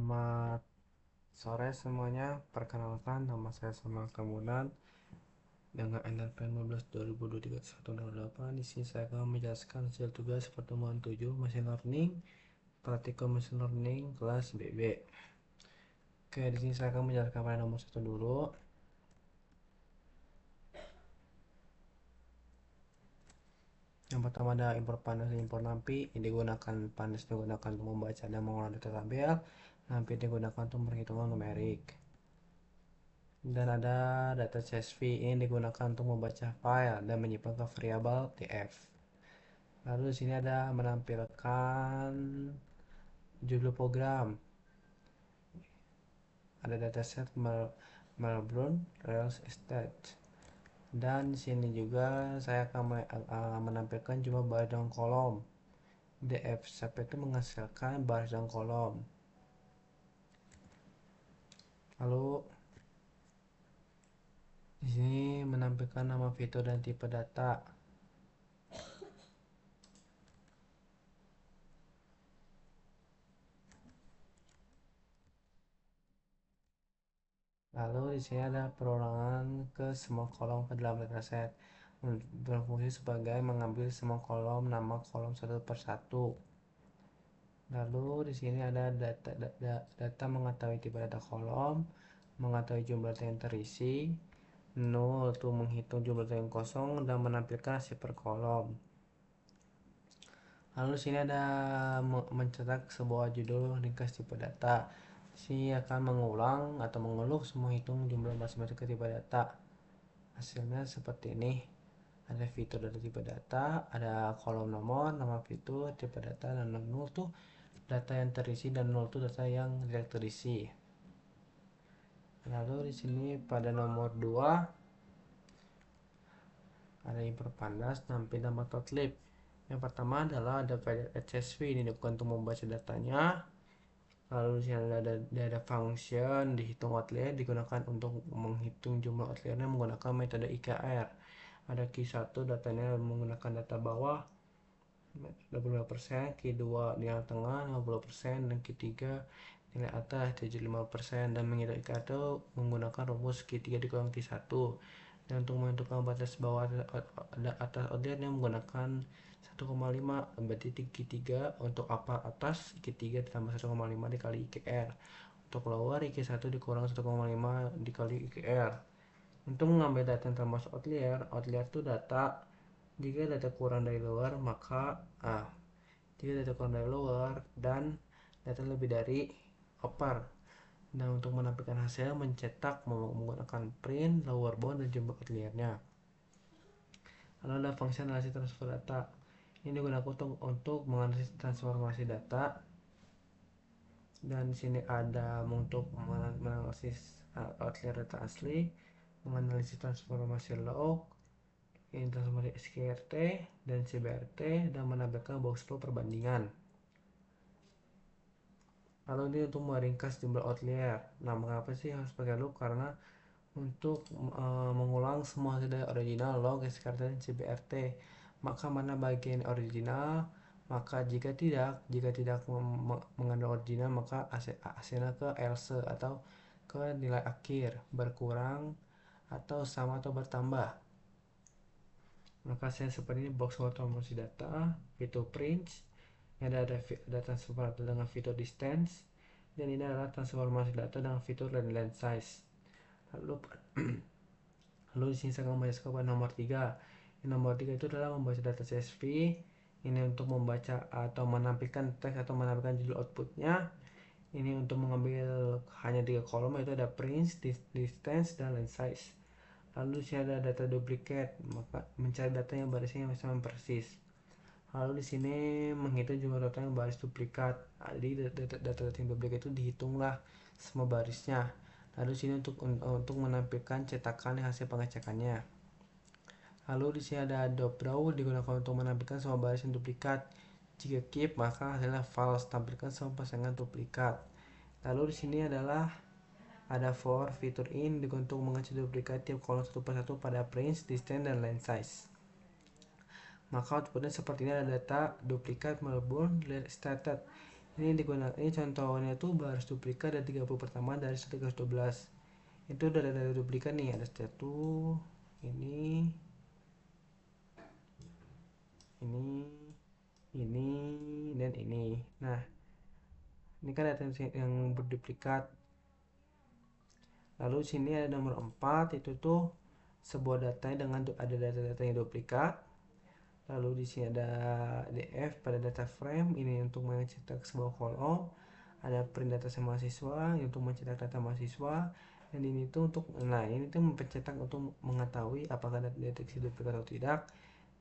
Selamat sore semuanya, perkenalkan nama saya Samuel Kamunan dengan NLP 15 2023 Di sini saya akan menjelaskan hasil tugas pertemuan 7 Machine Learning, praktikum Machine Learning kelas BB. Oke, di sini saya akan menjelaskan pada nomor 1 dulu. Yang pertama ada import pandas dan import NumPy. Ini digunakan pandas digunakan untuk membaca dan mengolah data tabel. NumPy digunakan untuk perhitungan numerik. Dan ada data CSV, ini digunakan untuk membaca file dan menyimpan ke variabel tf. Lalu di sini ada menampilkan judul program. Ada dataset Melbourne Real Estate. Dan di sini juga saya akan menampilkan jumlah baris dan kolom. df itu menghasilkan baris dan kolom. Lalu di sini menampilkan nama fitur dan tipe data. Lalu di sini ada perorangan ke semua kolom ke dalam dataset, berfungsi sebagai mengambil semua kolom nama kolom satu persatu. Lalu di sini ada data mengetahui tipe data kolom, mengetahui jumlah data yang terisi, 0 untuk menghitung jumlah data yang kosong dan menampilkan hasil per kolom. Lalu di sini ada mencetak sebuah judul ringkas tipe data. Sini akan mengulang atau mengeluh semua hitung jumlah masing-masing ke tipe data. Hasilnya seperti ini. Ada fitur dari tipe data, ada kolom nomor, nama fitur, tipe data, dan 0 tuh data yang terisi dan 0 tuh data yang tidak terisi. Lalu di sini pada nomor 2 ada import pandas, NumPy dan matplotlib. Yang pertama adalah ada CSV, ini digunakan untuk membaca datanya. Lalu di sini ada function dihitung outlier, digunakan untuk menghitung jumlah outliernya menggunakan metode IKR. Ada Q1 datanya menggunakan data bawah 25%, Q2 nilai tengah 50%, dan Q3 nilai atas 75%, dan menghitung IKR itu menggunakan rumus Q3 dikurangi Q1. Dan untuk menentukan batas bawah atas outliernya menggunakan 1,5, berarti Q3 untuk upper atas Q3 ditambah 1,5 dikali IKR. Untuk lower IK1 dikurang 1,5 dikali IKR. Untuk mengambil data yang termasuk outlier itu data jika data kurang dari lower dan data lebih dari upper. Dan untuk menampilkan hasil mencetak menggunakan print, lower bound, dan jumlah outliernya. Lalu ada fungsi analisis transfer data. Ini digunakan untuk menganalisis transformasi data. Dan di sini ada untuk menganalisis outlier data asli, menganalisis transformasi log, ini transformasi SKRT dan CBRT, dan menampilkan box plot perbandingan. Lalu ini untuk meringkas jumlah outlier. Nah, mengapa sih harus pakai log? Karena untuk mengulang semua hasil dari original, log, SKRT, dan CBRT. Maka mana bagian original? Maka jika tidak mengandung original, maka hasilnya ke else atau ke nilai akhir, berkurang atau sama atau bertambah. Maka saya seperti ini box transformasi data, fitur print, ini ada transformasi data dengan fitur distance, dan ini adalah transformasi data dengan fitur length size. Lalu di sini saya akan membaca pada nomor 3. Nomor 3 itu adalah membaca data CSV. Ini untuk membaca atau menampilkan teks atau menampilkan judul outputnya. Ini untuk mengambil hanya 3 kolom, yaitu ada print, distance, dan length size. Lalu di sini ada data duplicate, maka mencari data yang barisnya sama persis. Lalu di sini menghitung jumlah data yang baris duplikat. Jadi data yang duplikat itu dihitunglah semua barisnya. Lalu di sini untuk menampilkan cetakan hasil pengecekannya. Lalu di sini ada drop row, digunakan untuk menampilkan semua baris yang duplikat. Jika keep, maka hasilnya false, tampilkan semua pasangan duplikat. Lalu di sini adalah ada for fitur in, digunakan untuk mengecek duplikat tiap kolom satu persatu pada print, distance, dan length size. Maka outputnya seperti ini, ada data duplikat Melbourne Real Estate. Ini digunakan, ini contohnya tuh baris duplikat dan 30 pertama dari 112. Itu udah ada duplikat nih, ada satu, ini, ini, ini, dan ini. Nah, ini kan data yang berduplikat. Lalu sini ada nomor 4, itu tuh sebuah data dengan ada data-data yang duplikat. Lalu di sini ada df pada data frame, ini untuk mencetak sebuah kolom. Ada print data mahasiswa, ini untuk mencetak data mahasiswa. Dan ini tuh untuk, nah ini tuh mencetak untuk mengetahui apakah ada deteksi duplikat atau tidak.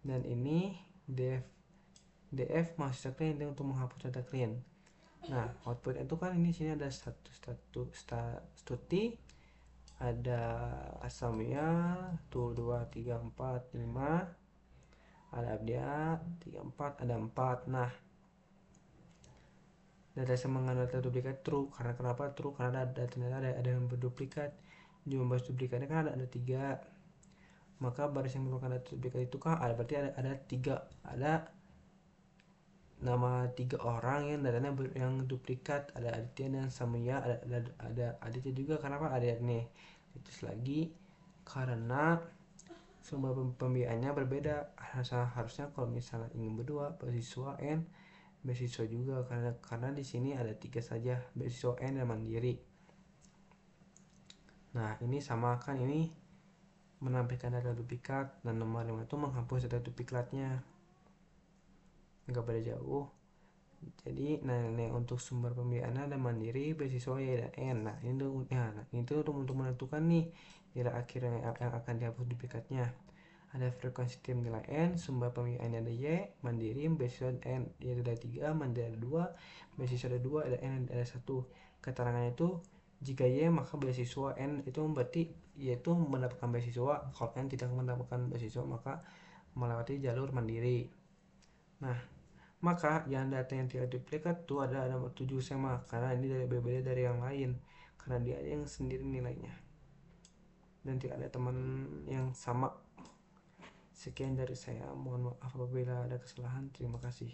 Dan ini df mahasiswa clean, ini untuk menghapus data clean. Nah, output itu kan ini sini ada stuti, ada asamia, tuh 2, 3, 4, 5, ada abdia, 3, 4, ada 4. Nah, data semangat data duplikat true. Karena kenapa true? Karena ternyata ada yang berduplikat. Jumlah baris duplikatnya kan ada 3. Maka baris yang merupakan data duplikat itu kan berarti ada 3. Ada nama 3 orang yang datanya yang duplikat. Ada Aditya dan Samia, ada Aditya juga. Kenapa ada nih? Terus lagi karena sumber pembiayaannya berbeda. Harusnya kalau misalnya ingin berdua, beasiswa N, beasiswa juga, karena di sini ada 3 saja, beasiswa N dan mandiri. Nah, ini sama kan, ini menampilkan data duplikat dan nomor 5 itu menghapus data duplikatnya. Enggak beda jauh. Jadi, nah ini untuk sumber pembiayaan ada mandiri, beasiswa Y dan N. Nah, ini tuh untuk menentukan nih nilai akhir yang akan dihapus duplikatnya. Ada frekuensi tim nilai N, sumber pembiayaannya ada Y, mandiri, beasiswa N, yaitu ada 3, mandiri ada 2, beasiswa ada 2, ada N ada 1. Keterangannya itu jika Y maka beasiswa N itu berarti Y itu mendapatkan beasiswa, kalau N tidak mendapatkan beasiswa maka melewati jalur mandiri. Nah, maka yang data yang tidak duplikat itu ada nomor 7 sama, karena ini berbeda dari yang lain, karena dia yang sendiri nilainya dan tidak ada teman yang sama. Sekian dari saya, mohon maaf apabila ada kesalahan. Terima kasih.